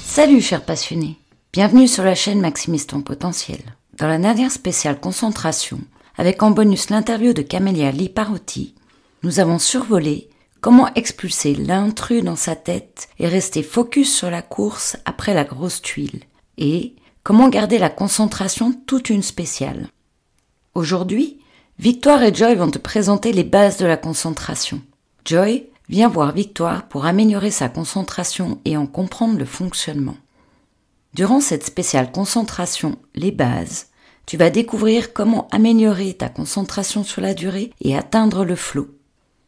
Salut chers passionnés, bienvenue sur la chaîne Maximise ton potentiel. Dans la dernière spéciale concentration, avec en bonus l'interview de Camélia Liparotti, nous avons survolé comment expulser l'intrus dans sa tête et rester focus sur la course après la grosse tuile, et comment garder la concentration toute une spéciale. Aujourd'hui, Victoire et Joy vont te présenter les bases de la concentration. Joy vient voir Victoire pour améliorer sa concentration et en comprendre le fonctionnement. Durant cette spéciale concentration, les bases, tu vas découvrir comment améliorer ta concentration sur la durée et atteindre le flow.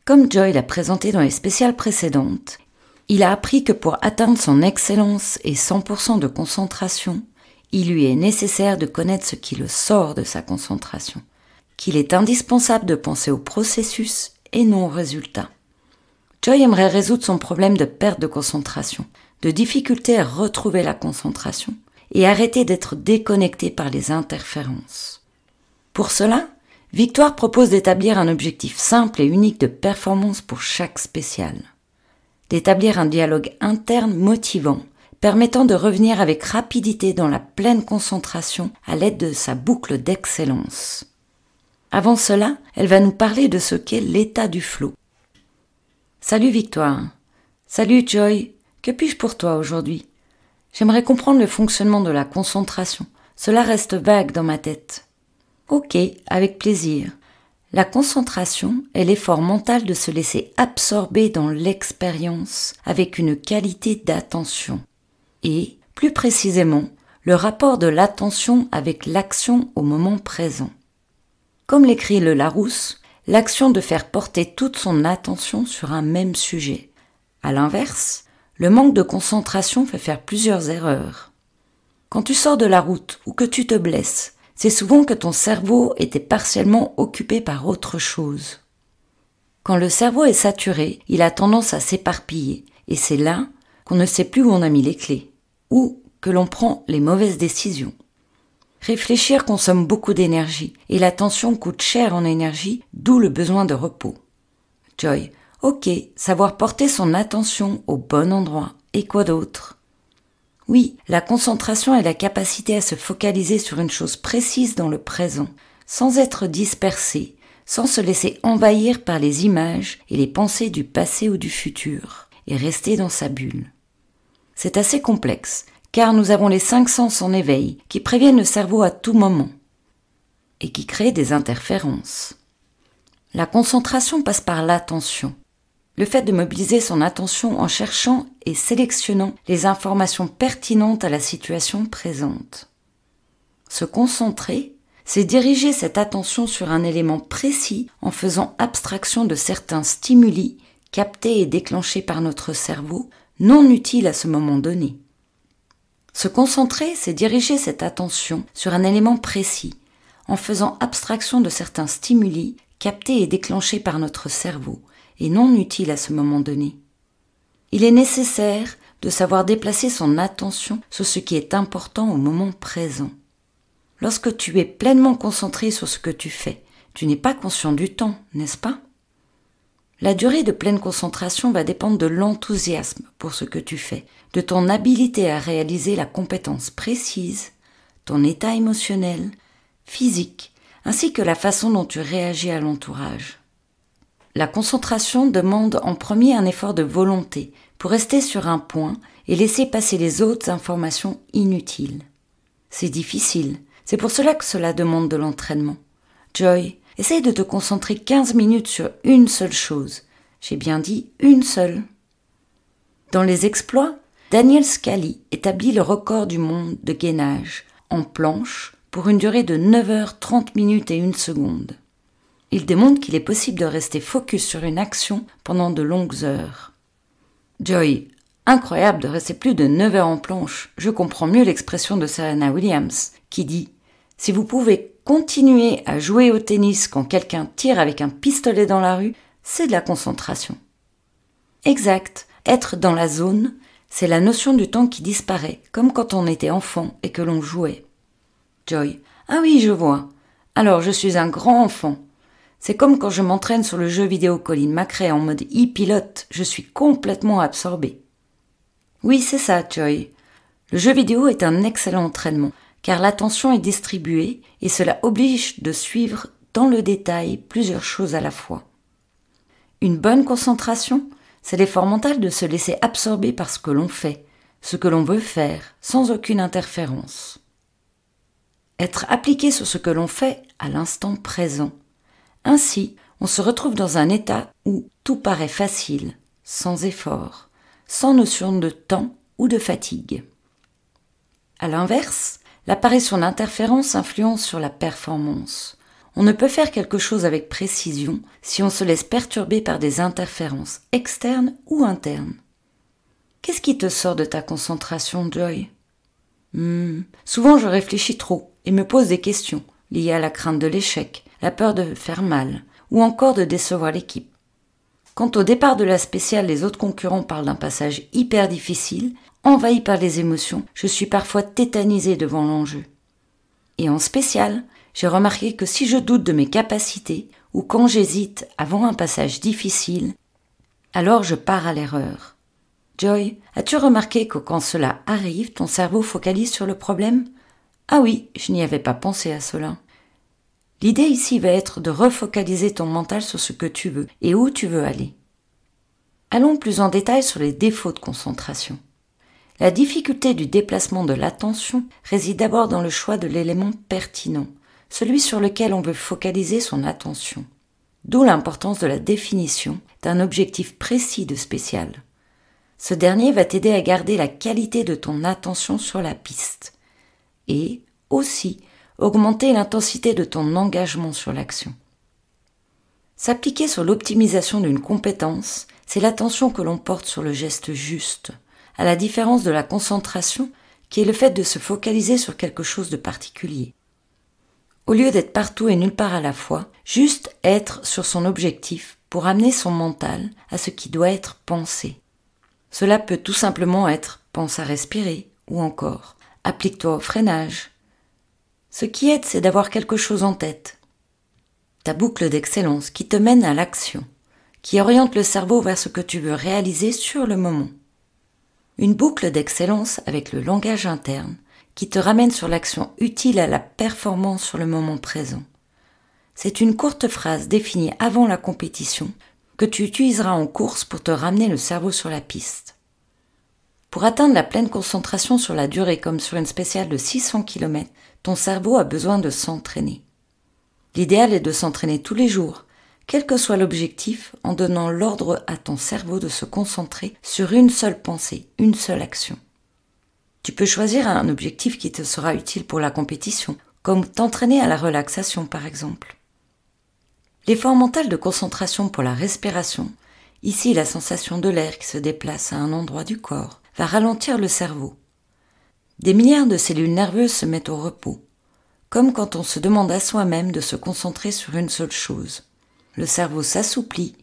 Comme Joy l'a présenté dans les spéciales précédentes, il a appris que pour atteindre son excellence et 100% de concentration, il lui est nécessaire de connaître ce qui le sort de sa concentration, qu'il est indispensable de penser au processus et non au résultat. Joy aimerait résoudre son problème de perte de concentration, de difficulté à retrouver la concentration et arrêter d'être déconnecté par les interférences. Pour cela, Victoire propose d'établir un objectif simple et unique de performance pour chaque spéciale. D'établir un dialogue interne motivant, permettant de revenir avec rapidité dans la pleine concentration à l'aide de sa boucle d'excellence. Avant cela, elle va nous parler de ce qu'est l'état du flow. Salut Victoire. Salut Joy. Que puis-je pour toi aujourd'hui? J'aimerais comprendre le fonctionnement de la concentration. Cela reste vague dans ma tête. Ok, avec plaisir. La concentration est l'effort mental de se laisser absorber dans l'expérience avec une qualité d'attention. Et, plus précisément, le rapport de l'attention avec l'action au moment présent. Comme l'écrit le Larousse, l'action de faire porter toute son attention sur un même sujet. À l'inverse, le manque de concentration fait faire plusieurs erreurs. Quand tu sors de la route ou que tu te blesses, c'est souvent que ton cerveau était partiellement occupé par autre chose. Quand le cerveau est saturé, il a tendance à s'éparpiller et c'est là qu'on ne sait plus où on a mis les clés ou que l'on prend les mauvaises décisions. Réfléchir consomme beaucoup d'énergie et l'attention coûte cher en énergie, d'où le besoin de repos. Joy, ok, savoir porter son attention au bon endroit. Et quoi d'autre? Oui, la concentration est la capacité à se focaliser sur une chose précise dans le présent, sans être dispersé, sans se laisser envahir par les images et les pensées du passé ou du futur, et rester dans sa bulle. C'est assez complexe, car nous avons les 5 sens en éveil qui préviennent le cerveau à tout moment et qui créent des interférences. La concentration passe par l'attention, le fait de mobiliser son attention en cherchant et sélectionnant les informations pertinentes à la situation présente. Se concentrer, c'est diriger cette attention sur un élément précis en faisant abstraction de certains stimuli captés et déclenchés par notre cerveau, non utiles à ce moment donné. Se concentrer, c'est diriger cette attention sur un élément précis, en faisant abstraction de certains stimuli captés et déclenchés par notre cerveau, et non utiles à ce moment donné. Il est nécessaire de savoir déplacer son attention sur ce qui est important au moment présent. Lorsque tu es pleinement concentré sur ce que tu fais, tu n'es pas conscient du temps, n'est-ce pas? La durée de pleine concentration va dépendre de l'enthousiasme pour ce que tu fais, de ton habilité à réaliser la compétence précise, ton état émotionnel, physique, ainsi que la façon dont tu réagis à l'entourage. La concentration demande en premier un effort de volonté pour rester sur un point et laisser passer les autres informations inutiles. C'est difficile, c'est pour cela que cela demande de l'entraînement. Joy, essaye de te concentrer 15 minutes sur une seule chose. J'ai bien dit une seule. Dans les exploits, Daniel Scali établit le record du monde de gainage en planche pour une durée de 9h30 minutes et 1 seconde. Il démontre qu'il est possible de rester focus sur une action pendant de longues heures. Joy, incroyable de rester plus de 9 heures en planche. Je comprends mieux l'expression de Serena Williams qui dit « Si vous pouvez continuer à jouer au tennis quand quelqu'un tire avec un pistolet dans la rue, c'est de la concentration. » Exact, être dans la zone, C'est la notion du temps qui disparaît, comme quand on était enfant et que l'on jouait. Joy. Ah oui, je vois. Alors, je suis un grand enfant. C'est comme quand je m'entraîne sur le jeu vidéo Colin McRae en mode e-pilote, je suis complètement absorbée. Oui, c'est ça, Joy. Le jeu vidéo est un excellent entraînement, car l'attention est distribuée et cela oblige de suivre dans le détail plusieurs choses à la fois. Une bonne concentration, c'est l'effort mental de se laisser absorber par ce que l'on fait, ce que l'on veut faire, sans aucune interférence. Être appliqué sur ce que l'on fait à l'instant présent. Ainsi, on se retrouve dans un état où tout paraît facile, sans effort, sans notion de temps ou de fatigue. À l'inverse, l'apparition d'interférences influence sur la performance. On ne peut faire quelque chose avec précision si on se laisse perturber par des interférences externes ou internes. Qu'est-ce qui te sort de ta concentration, Joy ? Souvent je réfléchis trop et me pose des questions liées à la crainte de l'échec, la peur de faire mal ou encore de décevoir l'équipe. Quand au départ de la spéciale, les autres concurrents parlent d'un passage hyper difficile, envahi par les émotions, je suis parfois tétanisée devant l'enjeu. Et en spéciale, j'ai remarqué que si je doute de mes capacités ou quand j'hésite avant un passage difficile, alors je pars à l'erreur. Joy, as-tu remarqué que quand cela arrive, ton cerveau focalise sur le problème ? Ah oui, je n'y avais pas pensé à cela. L'idée ici va être de refocaliser ton mental sur ce que tu veux et où tu veux aller. Allons plus en détail sur les défauts de concentration. La difficulté du déplacement de l'attention réside d'abord dans le choix de l'élément pertinent, celui sur lequel on veut focaliser son attention. D'où l'importance de la définition d'un objectif précis de spécial. Ce dernier va t'aider à garder la qualité de ton attention sur la piste et aussi augmenter l'intensité de ton engagement sur l'action. S'appliquer sur l'optimisation d'une compétence, c'est l'attention que l'on porte sur le geste juste, à la différence de la concentration qui est le fait de se focaliser sur quelque chose de particulier. Au lieu d'être partout et nulle part à la fois, juste être sur son objectif pour amener son mental à ce qui doit être pensé. Cela peut tout simplement être « pense à respirer » ou encore « applique-toi au freinage ». Ce qui aide, c'est d'avoir quelque chose en tête. Ta boucle d'excellence qui te mène à l'action, qui oriente le cerveau vers ce que tu veux réaliser sur le moment. Une boucle d'excellence avec le langage interne qui te ramène sur l'action utile à la performance sur le moment présent. C'est une courte phrase définie avant la compétition que tu utiliseras en course pour te ramener le cerveau sur la piste. Pour atteindre la pleine concentration sur la durée comme sur une spéciale de 600 km, ton cerveau a besoin de s'entraîner. L'idéal est de s'entraîner tous les jours, quel que soit l'objectif, en donnant l'ordre à ton cerveau de se concentrer sur une seule pensée, une seule action. Tu peux choisir un objectif qui te sera utile pour la compétition, comme t'entraîner à la relaxation par exemple. L'effort mental de concentration pour la respiration, ici la sensation de l'air qui se déplace à un endroit du corps, va ralentir le cerveau. Des milliards de cellules nerveuses se mettent au repos, comme quand on se demande à soi-même de se concentrer sur une seule chose. Le cerveau s'assouplit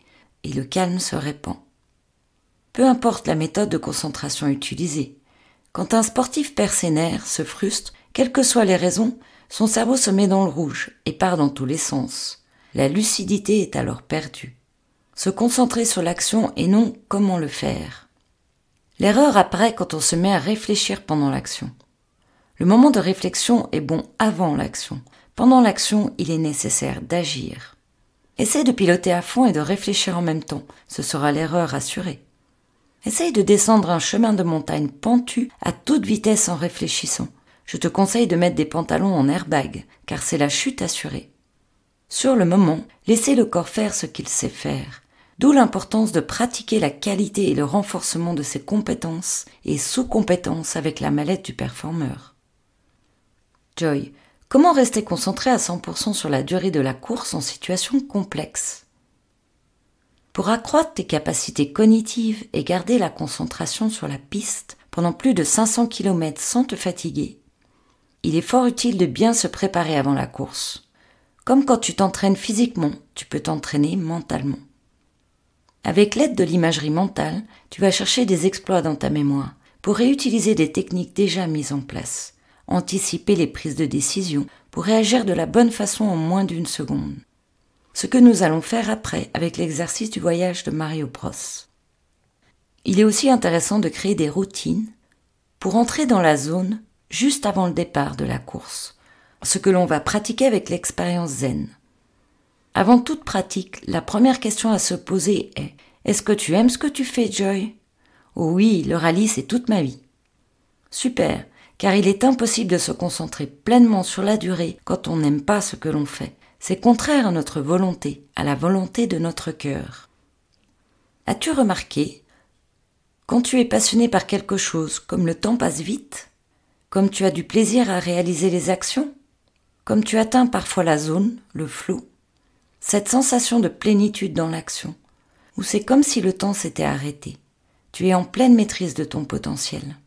et le calme se répand. Peu importe la méthode de concentration utilisée, quand un sportif perd ses nerfs, se frustre, quelles que soient les raisons, son cerveau se met dans le rouge et part dans tous les sens. La lucidité est alors perdue. Se concentrer sur l'action et non comment le faire. L'erreur apparaît quand on se met à réfléchir pendant l'action. Le moment de réflexion est bon avant l'action. Pendant l'action, il est nécessaire d'agir. Essaye de piloter à fond et de réfléchir en même temps. Ce sera l'erreur assurée. Essaye de descendre un chemin de montagne pentu à toute vitesse en réfléchissant. Je te conseille de mettre des pantalons en airbag, car c'est la chute assurée. Sur le moment, laissez le corps faire ce qu'il sait faire. D'où l'importance de pratiquer la qualité et le renforcement de ses compétences et sous-compétences avec la mallette du performeur. Joy, comment rester concentré à 100% sur la durée de la course en situation complexe ? Pour accroître tes capacités cognitives et garder la concentration sur la piste pendant plus de 500 km sans te fatiguer, il est fort utile de bien se préparer avant la course. Comme quand tu t'entraînes physiquement, tu peux t'entraîner mentalement. Avec l'aide de l'imagerie mentale, tu vas chercher des exploits dans ta mémoire pour réutiliser des techniques déjà mises en place, anticiper les prises de décision pour réagir de la bonne façon en moins d'une seconde. Ce que nous allons faire après avec l'exercice du voyage de Mario Bros. Il est aussi intéressant de créer des routines pour entrer dans la zone juste avant le départ de la course, ce que l'on va pratiquer avec l'expérience zen. Avant toute pratique, la première question à se poser est « Est-ce que tu aimes ce que tu fais, Joy ?» Oh oui, le rallye, c'est toute ma vie. Super, car il est impossible de se concentrer pleinement sur la durée quand on n'aime pas ce que l'on fait. C'est contraire à notre volonté, à la volonté de notre cœur. As-tu remarqué, quand tu es passionné par quelque chose, comme le temps passe vite, comme tu as du plaisir à réaliser les actions, comme tu atteins parfois la zone, le flow, cette sensation de plénitude dans l'action, où c'est comme si le temps s'était arrêté. Tu es en pleine maîtrise de ton potentiel.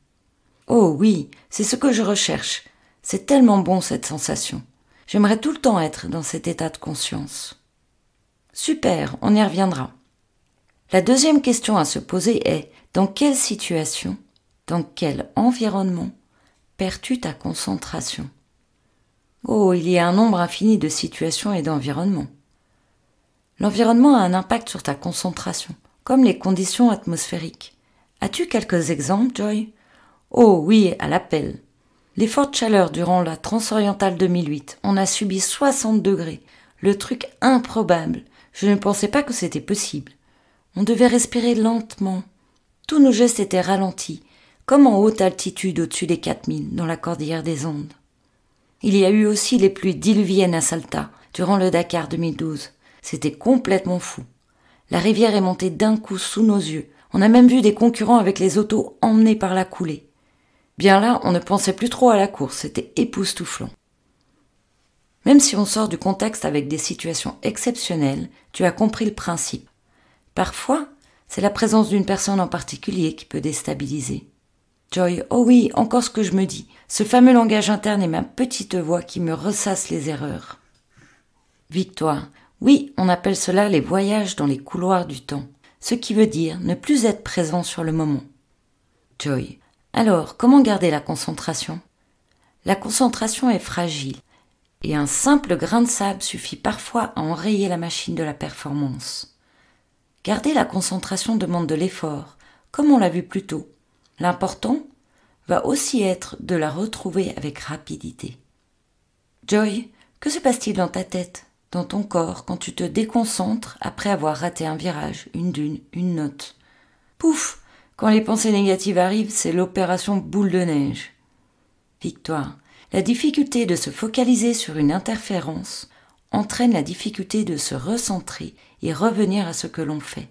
Oh oui, c'est ce que je recherche. C'est tellement bon cette sensation. J'aimerais tout le temps être dans cet état de conscience. Super, on y reviendra. La deuxième question à se poser est « Dans quelle situation, dans quel environnement perds-tu ta concentration ?» Oh, il y a un nombre infini de situations et d'environnements. L'environnement a un impact sur ta concentration, comme les conditions atmosphériques. As-tu quelques exemples, Joy ? Oh oui, à l'appel. Les fortes chaleurs durant la Transorientale 2008, on a subi 60 degrés. Le truc improbable. Je ne pensais pas que c'était possible. On devait respirer lentement. Tous nos gestes étaient ralentis, comme en haute altitude au-dessus des 4000, dans la cordillère des Andes. Il y a eu aussi les pluies diluviennes à Salta, durant le Dakar 2012. C'était complètement fou. La rivière est montée d'un coup sous nos yeux. On a même vu des concurrents avec les autos emmenés par la coulée. Bien là, on ne pensait plus trop à la course, c'était époustouflant. Même si on sort du contexte avec des situations exceptionnelles, tu as compris le principe. Parfois, c'est la présence d'une personne en particulier qui peut déstabiliser. Joy, oh oui, encore ce que je me dis, ce fameux langage interne est ma petite voix qui me ressasse les erreurs. Victoire, oui, on appelle cela les voyages dans les couloirs du temps, ce qui veut dire ne plus être présent sur le moment. Joy, alors, comment garder la concentration ? La concentration est fragile, et un simple grain de sable suffit parfois à enrayer la machine de la performance. Garder la concentration demande de l'effort, comme on l'a vu plus tôt. L'important va aussi être de la retrouver avec rapidité. Joy, que se passe-t-il dans ta tête, dans ton corps, quand tu te déconcentres après avoir raté un virage, une dune, une note ? Pouf ! Quand les pensées négatives arrivent, c'est l'opération boule de neige. Victoire, la difficulté de se focaliser sur une interférence entraîne la difficulté de se recentrer et revenir à ce que l'on fait,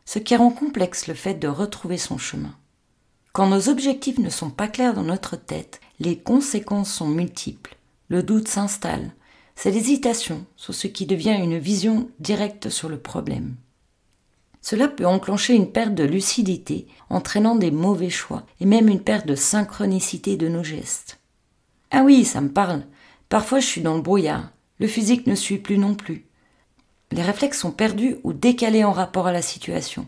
ce qui rend complexe le fait de retrouver son chemin. Quand nos objectifs ne sont pas clairs dans notre tête, les conséquences sont multiples. Le doute s'installe. C'est l'hésitation sur ce qui devient une vision directe sur le problème. Cela peut enclencher une perte de lucidité, entraînant des mauvais choix et même une perte de synchronicité de nos gestes. Ah oui, ça me parle. Parfois je suis dans le brouillard. Le physique ne suit plus non plus. Les réflexes sont perdus ou décalés en rapport à la situation.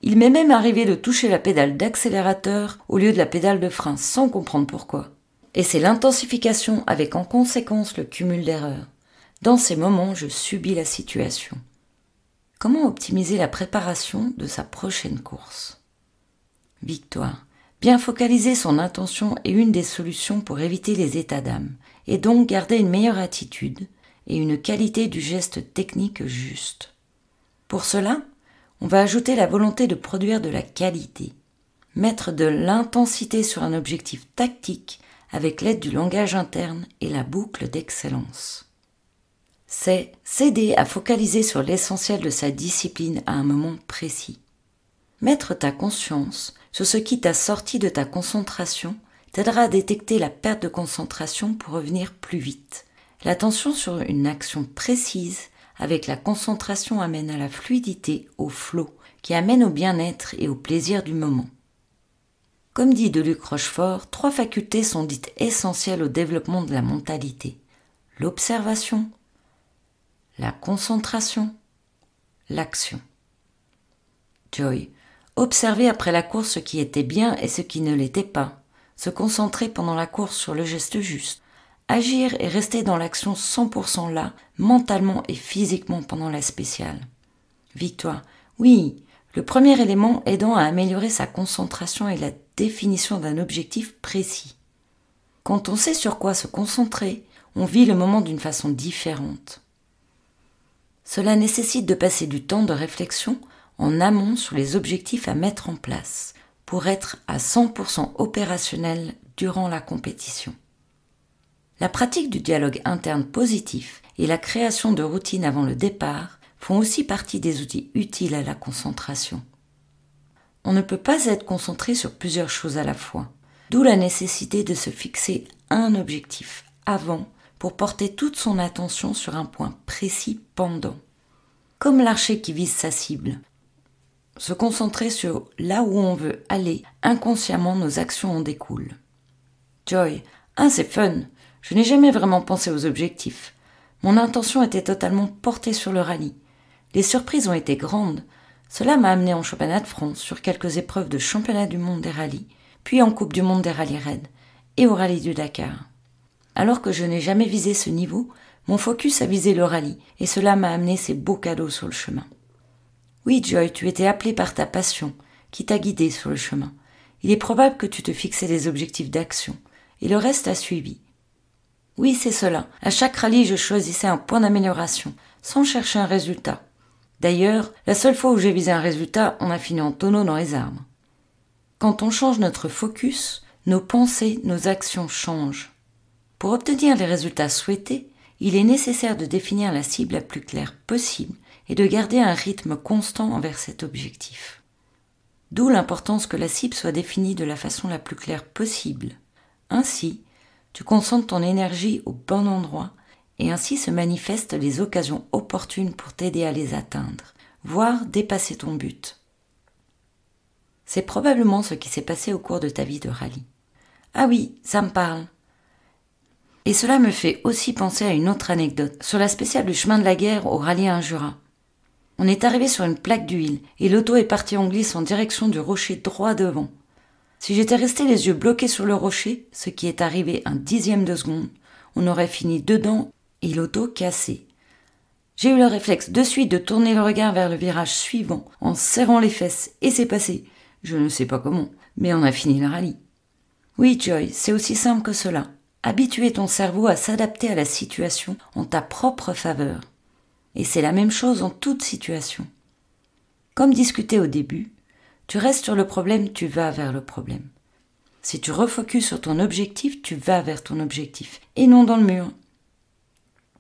Il m'est même arrivé de toucher la pédale d'accélérateur au lieu de la pédale de frein sans comprendre pourquoi. Et c'est l'intensification avec en conséquence le cumul d'erreurs. Dans ces moments, je subis la situation. Comment optimiser la préparation de sa prochaine course ? Victoire. Bien focaliser son intention est une des solutions pour éviter les états d'âme, et donc garder une meilleure attitude et une qualité du geste technique juste. Pour cela, on va ajouter la volonté de produire de la qualité, mettre de l'intensité sur un objectif tactique avec l'aide du langage interne et la boucle d'excellence. C'est s'aider à focaliser sur l'essentiel de sa discipline à un moment précis. Mettre ta conscience sur ce qui t'a sorti de ta concentration t'aidera à détecter la perte de concentration pour revenir plus vite. L'attention sur une action précise avec la concentration amène à la fluidité, au flow, qui amène au bien-être et au plaisir du moment. Comme dit Deluc Rochefort, 3 facultés sont dites essentielles au développement de la mentalité. L'observation, la concentration, l'action. Joy. Observer après la course ce qui était bien et ce qui ne l'était pas. Se concentrer pendant la course sur le geste juste. Agir et rester dans l'action 100% là, mentalement et physiquement pendant la spéciale. Victoire. Oui, le premier élément aidant à améliorer sa concentration est la définition d'un objectif précis. Quand on sait sur quoi se concentrer, on vit le moment d'une façon différente. Cela nécessite de passer du temps de réflexion en amont sur les objectifs à mettre en place pour être à 100% opérationnel durant la compétition. La pratique du dialogue interne positif et la création de routines avant le départ font aussi partie des outils utiles à la concentration. On ne peut pas être concentré sur plusieurs choses à la fois, d'où la nécessité de se fixer un objectif avant pour porter toute son attention sur un point précis pendant. Comme l'archer qui vise sa cible. Se concentrer sur là où on veut aller, inconsciemment nos actions en découlent. Joy. C'est fun. Je n'ai jamais vraiment pensé aux objectifs. Mon intention était totalement portée sur le rallye. Les surprises ont été grandes. Cela m'a amené en championnat de France sur quelques épreuves de championnat du monde des rallyes, puis en Coupe du monde des rallyes raids et au rallye du Dakar. Alors que je n'ai jamais visé ce niveau, mon focus a visé le rallye et cela m'a amené ces beaux cadeaux sur le chemin. Oui, Joy, tu étais appelé par ta passion, qui t'a guidé sur le chemin. Il est probable que tu te fixais des objectifs d'action, et le reste a suivi. Oui, c'est cela. À chaque rallye, je choisissais un point d'amélioration, sans chercher un résultat. D'ailleurs, la seule fois où j'ai visé un résultat, on a fini en tonneau dans les arbres. Quand on change notre focus, nos pensées, nos actions changent. Pour obtenir les résultats souhaités, il est nécessaire de définir la cible la plus claire possible et de garder un rythme constant envers cet objectif. D'où l'importance que la cible soit définie de la façon la plus claire possible. Ainsi, tu concentres ton énergie au bon endroit et ainsi se manifestent les occasions opportunes pour t'aider à les atteindre, voire dépasser ton but. C'est probablement ce qui s'est passé au cours de ta vie de rallye. Ah oui, ça me parle. Et cela me fait aussi penser à une autre anecdote, sur la spéciale du chemin de la guerre au rallye Injura. On est arrivé sur une plaque d'huile et l'auto est partie en glisse en direction du rocher droit devant. Si j'étais resté les yeux bloqués sur le rocher, ce qui est arrivé un 10e de seconde, on aurait fini dedans et l'auto cassée. J'ai eu le réflexe de suite de tourner le regard vers le virage suivant en serrant les fesses et c'est passé. Je ne sais pas comment, mais on a fini le rallye. Oui, Joy, c'est aussi simple que cela. Habituer ton cerveau à s'adapter à la situation en ta propre faveur. Et c'est la même chose en toute situation. Comme discuté au début, tu restes sur le problème, tu vas vers le problème. Si tu refocuses sur ton objectif, tu vas vers ton objectif, et non dans le mur.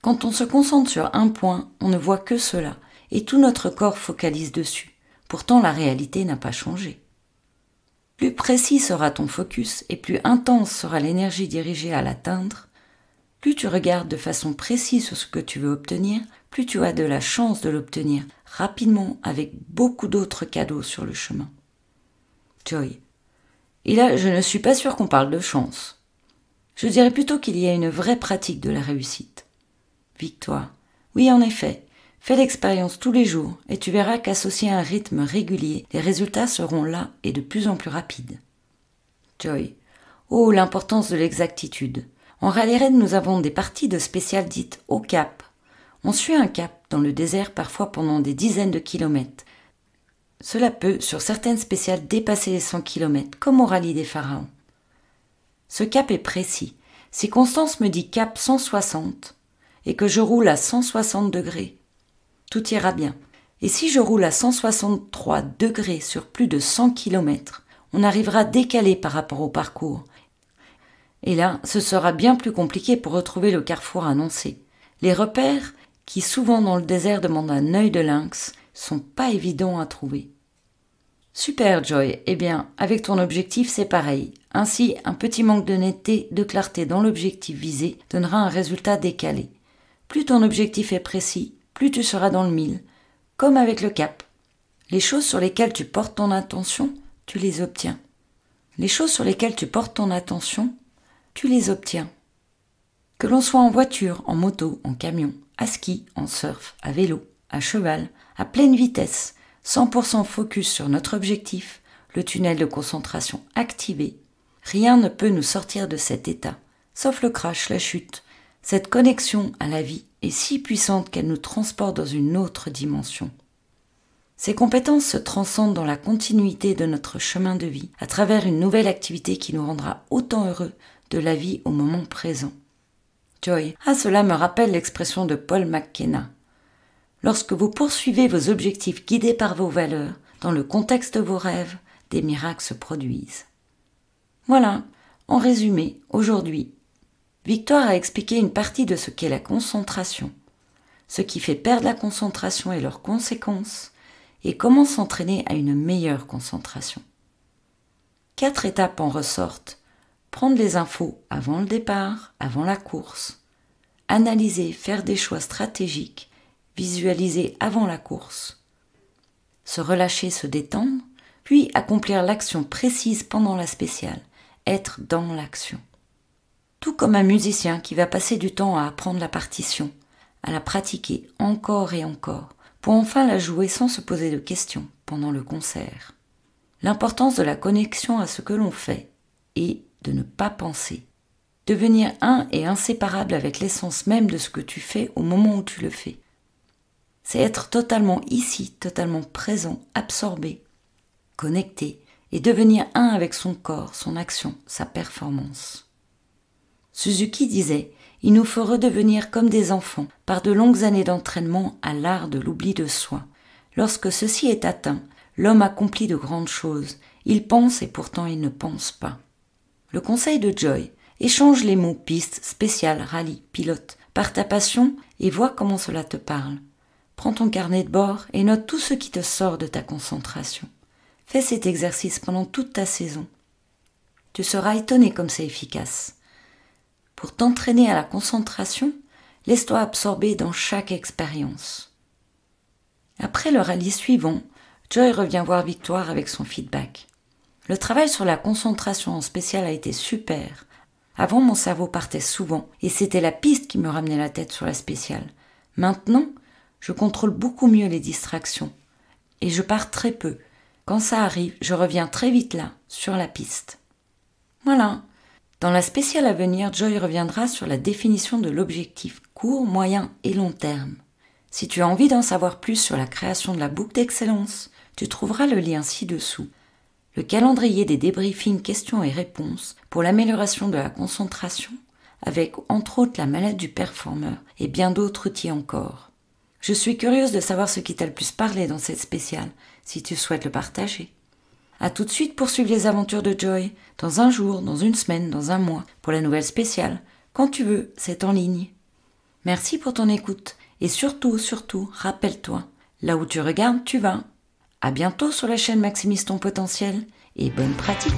Quand on se concentre sur un point, on ne voit que cela, et tout notre corps focalise dessus. Pourtant, la réalité n'a pas changé. Plus précis sera ton focus, et plus intense sera l'énergie dirigée à l'atteindre. Plus tu regardes de façon précise sur ce que tu veux obtenir, plus tu as de la chance de l'obtenir rapidement avec beaucoup d'autres cadeaux sur le chemin. Joy. Et là, je ne suis pas sûre qu'on parle de chance. Je dirais plutôt qu'il y a une vraie pratique de la réussite. Victoire. Oui, en effet. Fais l'expérience tous les jours et tu verras qu'associé à un rythme régulier, les résultats seront là et de plus en plus rapides. Joy. Oh, l'importance de l'exactitude. En rallye raid, nous avons des parties de spéciales dites au cap. On suit un cap dans le désert parfois pendant des dizaines de kilomètres. Cela peut, sur certaines spéciales, dépasser les 100 km, comme au rallye des pharaons. Ce cap est précis. Si Constance me dit cap 160 et que je roule à 160 degrés, tout ira bien. Et si je roule à 163 degrés sur plus de 100 km, on arrivera décalé par rapport au parcours. Et là, ce sera bien plus compliqué pour retrouver le carrefour annoncé. Les repères, qui souvent dans le désert demandent un œil de lynx, sont pas évidents à trouver. Super Joy, eh bien, avec ton objectif c'est pareil. Ainsi, un petit manque de netteté, de clarté dans l'objectif visé donnera un résultat décalé. Plus ton objectif est précis, plus tu seras dans le mille. Comme avec le cap. Les choses sur lesquelles tu portes ton attention, tu les obtiens. Les choses sur lesquelles tu portes ton attention, tu les obtiens. Que l'on soit en voiture, en moto, en camion, à ski, en surf, à vélo, à cheval, à pleine vitesse, 100% focus sur notre objectif, le tunnel de concentration activé, rien ne peut nous sortir de cet état, sauf le crash, la chute. Cette connexion à la vie est si puissante qu'elle nous transporte dans une autre dimension. Ces compétences se transcendent dans la continuité de notre chemin de vie, à travers une nouvelle activité qui nous rendra autant heureux de la vie au moment présent. Joy. Cela me rappelle l'expression de Paul McKenna. Lorsque vous poursuivez vos objectifs guidés par vos valeurs, dans le contexte de vos rêves, des miracles se produisent. Voilà, en résumé, aujourd'hui, Victoire a expliqué une partie de ce qu'est la concentration, ce qui fait perdre la concentration et leurs conséquences, et comment s'entraîner à une meilleure concentration. 4 étapes en ressortent. Prendre les infos avant le départ, avant la course, analyser, faire des choix stratégiques, visualiser avant la course, se relâcher, se détendre, puis accomplir l'action précise pendant la spéciale, être dans l'action. Tout comme un musicien qui va passer du temps à apprendre la partition, à la pratiquer encore et encore, pour enfin la jouer sans se poser de questions pendant le concert. L'importance de la connexion à ce que l'on fait et de ne pas penser. Devenir un et inséparable avec l'essence même de ce que tu fais au moment où tu le fais. C'est être totalement ici, totalement présent, absorbé, connecté et devenir un avec son corps, son action, sa performance. Suzuki disait « Il nous faut redevenir comme des enfants par de longues années d'entraînement à l'art de l'oubli de soi. Lorsque ceci est atteint, l'homme accomplit de grandes choses. Il pense et pourtant il ne pense pas. » Le conseil de Joy, échange les mots piste, spécial, rallye, pilote, par ta passion et vois comment cela te parle. Prends ton carnet de bord et note tout ce qui te sort de ta concentration. Fais cet exercice pendant toute ta saison. Tu seras étonné comme c'est efficace. Pour t'entraîner à la concentration, laisse-toi absorber dans chaque expérience. Après le rallye suivant, Joy revient voir Victoire avec son feedback. Le travail sur la concentration en spécial a été super. Avant, mon cerveau partait souvent et c'était la piste qui me ramenait la tête sur la spéciale. Maintenant, je contrôle beaucoup mieux les distractions et je pars très peu. Quand ça arrive, je reviens très vite là, sur la piste. Voilà. Dans la spéciale à venir, Joy reviendra sur la définition de l'objectif court, moyen et long terme. Si tu as envie d'en savoir plus sur la création de la boucle d'excellence, tu trouveras le lien ci-dessous. Le calendrier des débriefings questions et réponses pour l'amélioration de la concentration, avec entre autres la mallette du performeur et bien d'autres outils encore. Je suis curieuse de savoir ce qui t'a le plus parlé dans cette spéciale, si tu souhaites le partager. À tout de suite pour suivre les aventures de Joy, dans un jour, dans une semaine, dans un mois, pour la nouvelle spéciale. Quand tu veux, c'est en ligne. Merci pour ton écoute et surtout, rappelle-toi, là où tu regardes, tu vas. À bientôt sur la chaîne Maximise ton potentiel et bonne pratique.